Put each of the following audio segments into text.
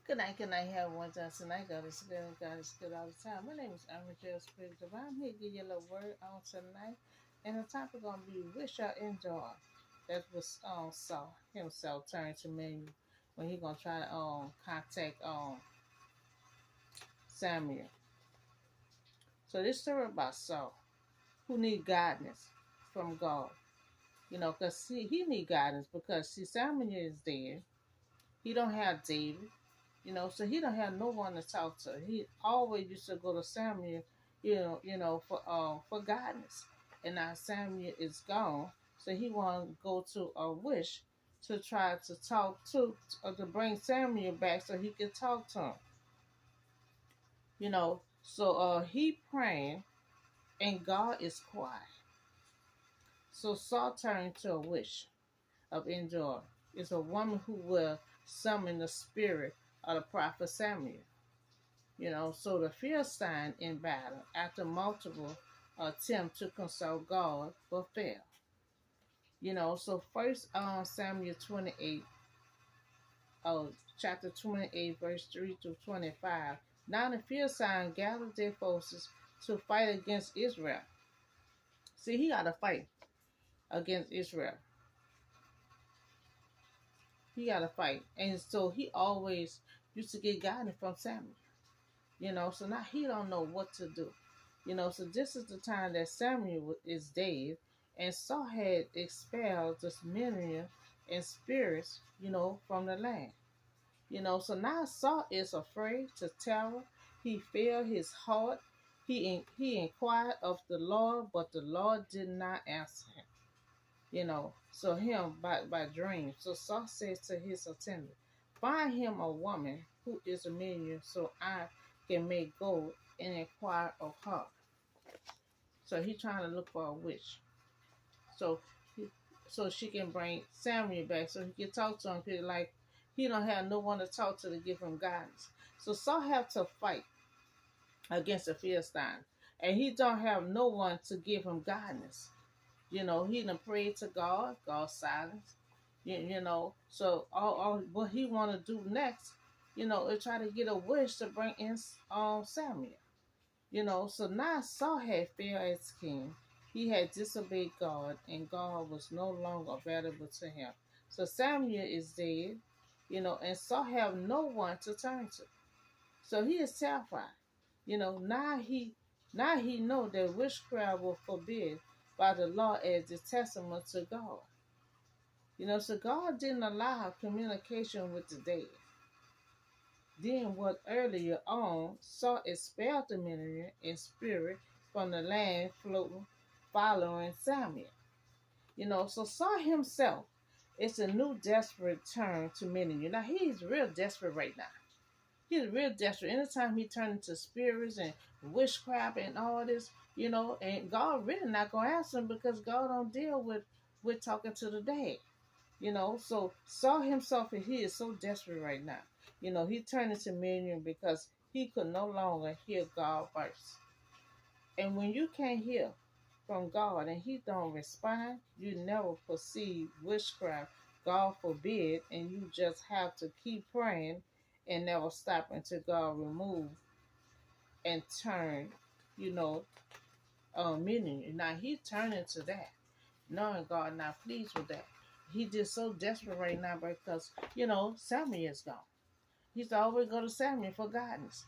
Good night, everyone. Tonight, God is good and God is good all the time. My name is Amateur Spirit Divine. I'm here to give you a little word on tonight. And the topic going to be Wish I Endor. That was Saul himself turned to me when he going to try to contact Samuel. So this story about Saul who need guidance from God. You know, because he need guidance because see Samuel is dead. He don't have David. You know, so he don't have no one to talk to. He always used to go to Samuel, for guidance. And now Samuel is gone, so he want to go to a wish to try to talk to, or to bring Samuel back so he can talk to him. You know, so he praying, and God is quiet. So Saul turned to a wish of Endor. It's a woman who will summon the spirit of the prophet Samuel. You know, so the Philistine in battle, after multiple attempts to consult God, but failed. You know, so first Samuel 28, chapter 28, verse 3 to 25. Now the Philistines gathered their forces to fight against Israel. See, he got to fight against Israel. He got to fight. And so he always used to get guidance from Samuel. You know, so now he don't know what to do. You know, so this is the time that Samuel is dead, and Saul had expelled the Minion and spirits, from the land. You know, so now Saul is afraid to terror. He filled his heart. He inquired of the Lord, but the Lord did not answer him. You know, so him by dreams. So Saul says to his attendant, find him a woman who is a minion, so I can make gold and inquire of her. So he trying to look for a witch. So he, so she can bring Samuel back so he can talk to him. Cause like he don't have no one to talk to give him guidance. So Saul have to fight against the Philistine, and he don't have no one to give him guidance. You know, he done prayed to God. God silence. So all what he want to do next, is try to get a wish to bring in Samuel. You know, so now Saul had failed as king. He had disobeyed God, and God was no longer available to him. So Samuel is dead, and Saul have no one to turn to. So he is terrified. You know, now he know that witchcraft will forbid by the law as the testament to God. You know, so God didn't allow communication with the dead. Then what earlier on saw expelled the Midian in spirit from the land floating following Samuel. You know, so Saul himself is a new desperate turn to Midian. Now he's real desperate right now. He's real desperate. Anytime he turns into spirits and witchcraft and all this, and God really not gonna answer him because God don't deal with talking to the dead. So Saul himself, and he is so desperate right now. He turned into Miriam because he could no longer hear God's voice. And when you can't hear from God and he don't respond, you never perceive witchcraft. God forbid, and you just have to keep praying and never stop until God remove and turn, you know, Miriam. Now he turned into that, knowing God not pleased with that. He just so desperate right now because, Samuel is gone. He's always go to Samuel for guidance.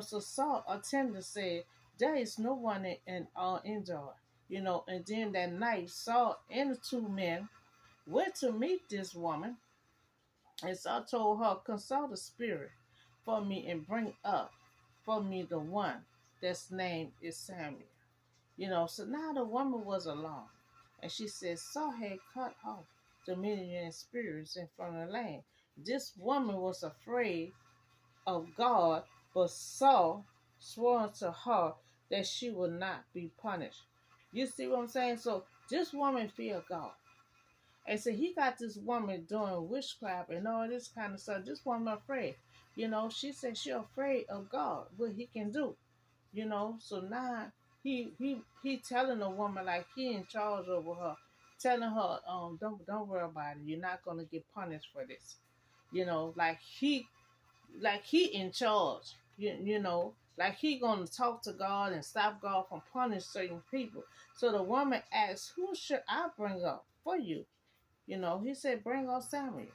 So Saul attended said, there is no one in Endor. And then that night Saul and the two men went to meet this woman, and Saul told her, consult the spirit for me and bring up for me the one that's name is Samuel. So now the woman was alone. And she said, Saul had cut off the Midian spirits in front of the land. This woman was afraid of God, but Saul swore to her that she would not be punished. You see what I'm saying? So this woman feared God. And so he got this woman doing witchcraft and all this kind of stuff. This woman afraid. She said she afraid of God, what he can do. So now he telling the woman like he in charge over her, telling her, don't worry about it. You're not gonna get punished for this. Like like he in charge. You know, like he gonna talk to God and stop God from punishing certain people. So the woman asked, "Who should I bring up for you?" You know, he said, "Bring up Samuel."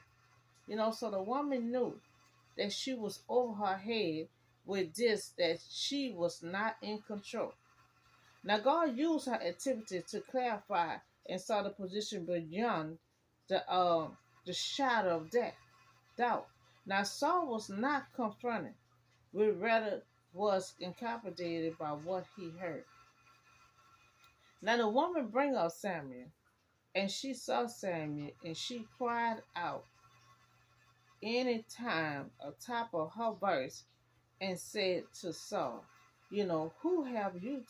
You know, so the woman knew that she was over her head with this, that she was not in control. Now God used her activity to clarify and saw the position beyond the shadow of death, doubt. Now Saul was not confronted, but rather was incapacitated by what he heard. Now the woman bring up Samuel, and she saw Samuel, and she cried out any time a top of her voice and said to Saul, you know, who have you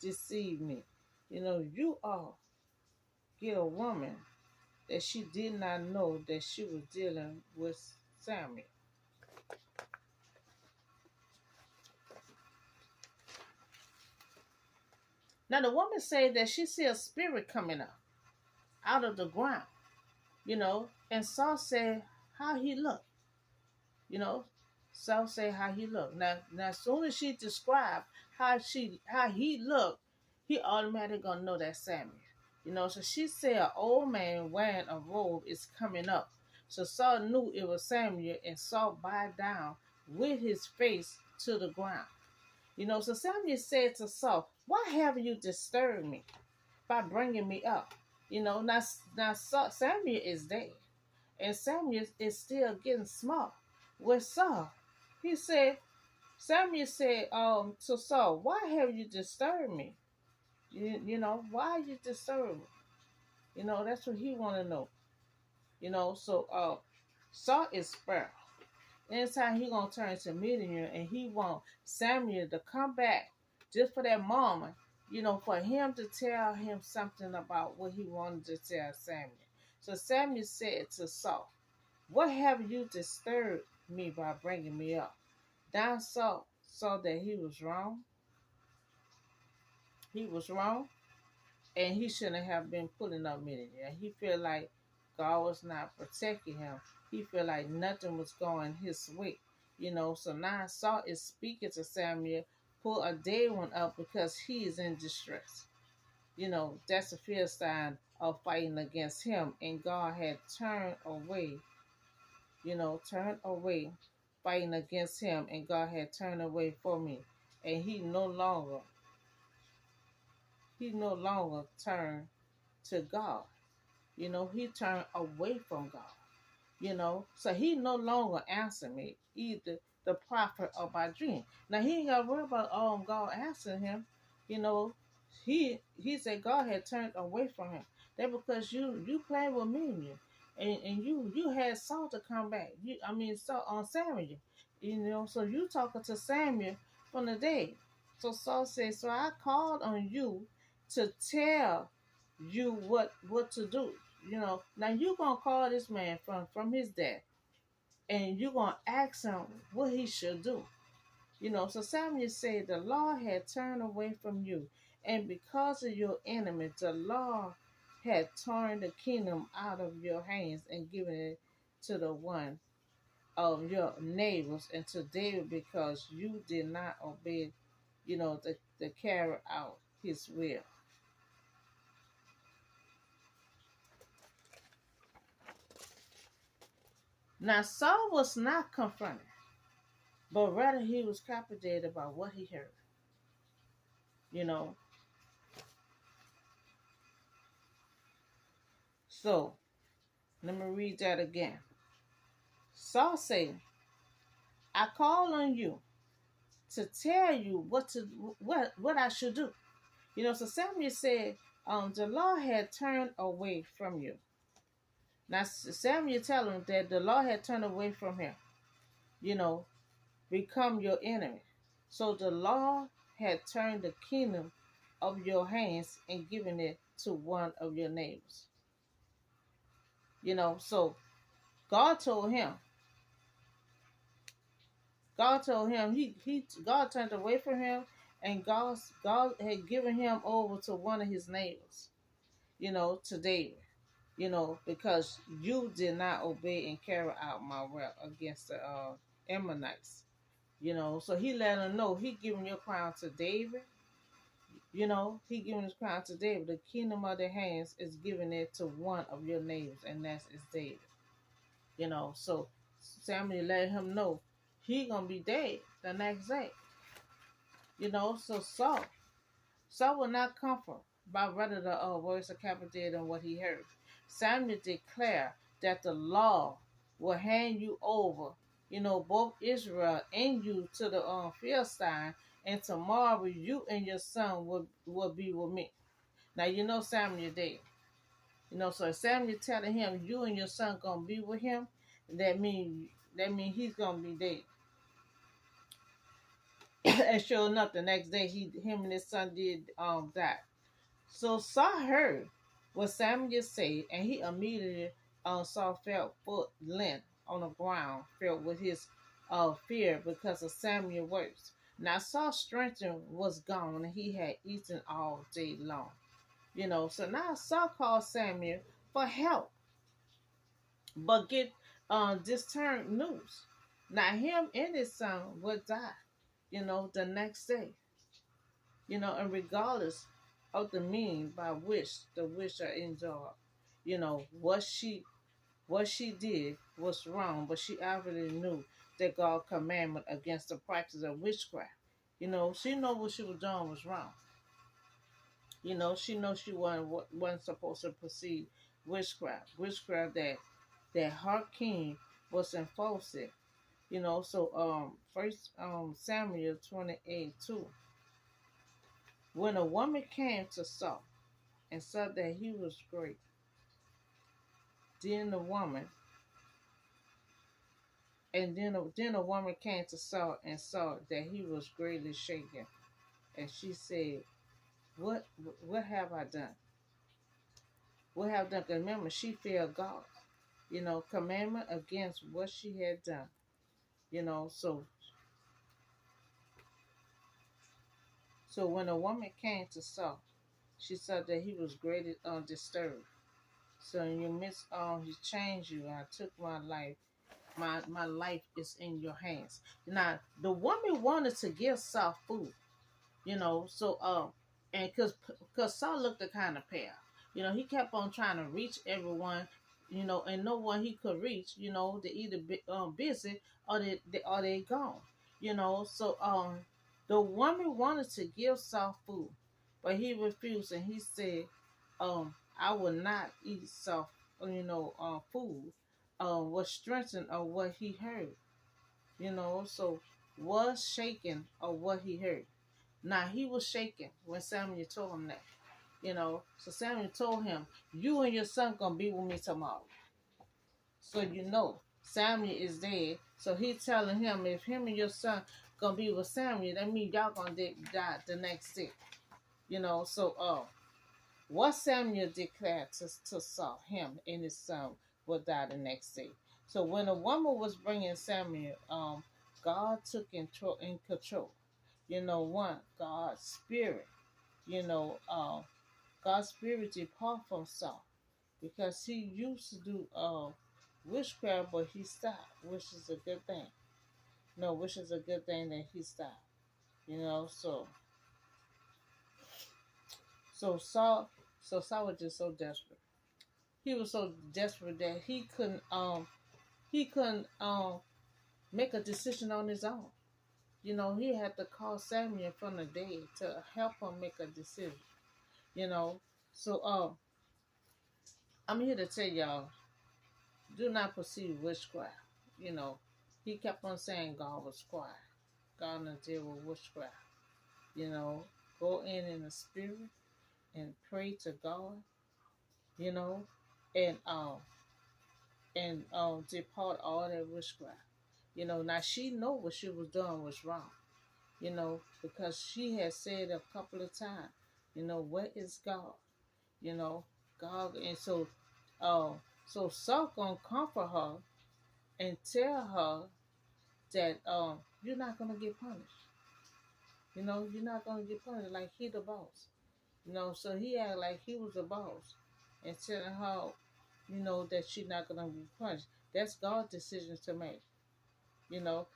deceived me? You know, you all get a woman that she did not know that she was dealing with Samuel. Now the woman said that she see a spirit coming up out of the ground, you know, and Saul said how he looked, you know. Saul said how he looked. Now as soon as she described how he looked, he automatically gonna know that Samuel. You know, so she said an old man wearing a robe is coming up. So Saul knew it was Samuel, and Saul bowed down with his face to the ground. You know, so Samuel said to Saul, "Why have you disturbed me by bringing me up?" You know, now Samuel is dead, and Samuel is still getting smart with Saul. He said, Samuel said to Saul, "Why have you disturbed me? You know, why you disturbed me?" You know, that's what he want to know. You know, so Saul is sparrow. Anytime he gonna turn into millionaire, and he want Samuel to come back just for that moment, you know, for him to tell him something about what he wanted to tell Samuel. So Samuel said to Saul, "What have you disturbed me by bringing me up?" Now Saul saw that he was wrong. He was wrong, and he shouldn't have been pulling up millionaire. He felt like God was not protecting him. He felt like nothing was going his way, you know. So now Saul is speaking to Samuel, pull a day one up because he is in distress. You know, that's a Philistine of fighting against him, and God had turned away, you know, turned away fighting against him, and God had turned away for me, and he no longer turned to God. You know, he turned away from God. You know, so he no longer answered me, either the prophet or my dream. Now he ain't got to worry about God answering him. You know, he said God had turned away from him. That because you playing with me and you had Saul to come back. Saul on Samuel. You know, so you talking to Samuel from the day. So Saul said, so I called on you to tell you what to do. You know, now you gonna call this man from his death, and you gonna ask him what he should do. You know, so Samuel said, the Lord had turned away from you, and because of your enemy, the Lord had torn the kingdom out of your hands and given it to the one of your neighbors and to David, because you did not obey, you know, to carry out his will. Now Saul was not confronted, but rather he was captivated by what he heard. You know, so let me read that again. Saul said, "I call on you to tell you what I should do." You know, so Samuel said, "The Lord had turned away from you." Now Samuel tell him that the Lord had turned away from him. You know, become your enemy. So the Lord had turned the kingdom of your hands and given it to one of your neighbors. You know, so God told him, God turned away from him, and God had given him over to one of his neighbors, you know, to David, you know, because you did not obey and carry out my will against the Ammonites. So he let her know he giving your crown to David. He giving his crown to David. The kingdom of their hands is giving it to one of your neighbors, and that's is David. So Samuel let him know he gonna be dead the next day. So Saul will not comfort by rather the voice of Captain did and what he heard. Samuel declared that the law will hand you over, both Israel and you to the Philistine, and tomorrow you and your son will be with me. Now Samuel dead. So Samuel telling him you and your son gonna be with him, that mean he's gonna be dead. And sure enough, the next day him and his son did die. So Saul heard what Samuel said, and he immediately Saul felt foot length on the ground, filled with his fear because of Samuel's words. Now Saul's strength was gone, and he had eaten all day long. So now Saul called Samuel for help, but get disturbed news. Now him and his son would die, the next day. And regardless of the mean by which the witch are enjoyed, what she did was wrong, but she already knew that God's commandment against the practice of witchcraft. She know what she was doing was wrong. She know she wasn't supposed to proceed witchcraft that her king was enforcing. So first Samuel 28:2. When a woman came to Saul and said that he was great, then the woman then a woman came to Saul and saw that he was greatly shaken, and she said, "What have I done? What have I done?" 'Cause remember, she feared God. Commandment against what she had done. So when a woman came to Saul, she said that he was greatly disturbed. So in your midst, he changed you. I took my life. My life is in your hands. Now the woman wanted to give Saul food, and because Saul looked a kind of pale. He kept on trying to reach everyone, and no one he could reach. They either busy or they gone. So the woman wanted to give Saul food, but he refused, and he said, I will not eat Saul, food. Was strengthened of what he heard. So was shaken of what he heard. Now he was shaken when Samuel told him that. So Samuel told him, "You and your son gonna be with me tomorrow." So Samuel is dead. So he telling him if him and your son gonna be with Samuel, that means y'all gonna die the next day. So what Samuel declared to Saul, him and his son will die the next day. So when a woman was bringing Samuel, God took in control. God's spirit. You know, God's spirit depart from Saul because he used to do witchcraft, but he stopped, which is a good thing. No, which is a good thing that he stopped. So Saul was just so desperate. He was so desperate that he couldn't make a decision on his own. He had to call Samuel from the dead to help him make a decision. You know, so I'm here to tell y'all, do not pursue witchcraft. You know, he kept on saying God was quiet. God didn't deal with witchcraft. You know, go in the spirit and pray to God. You know, and depart all that witchcraft. Now she know what she was doing was wrong. Because she had said a couple of times, where is God? God, and so Saul gonna comfort her and tell her that you're not gonna get punished. You're not gonna get punished like he the boss. So he act like he was the boss and telling her, that she's not gonna be punished. That's God's decision to make.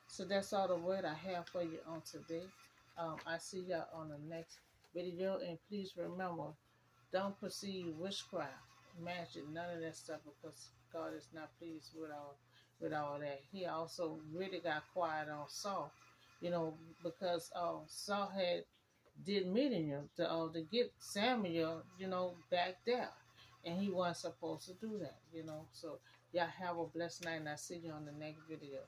So that's all the word I have for you on today. I see y'all on the next video, and please remember, don't perceive witchcraft, magic, none of that stuff, because God is not pleased with all that. He also really got quiet on Saul, because Saul had did meeting to get Samuel, back there, and he wasn't supposed to do that. So y'all have a blessed night, and I see you on the next video.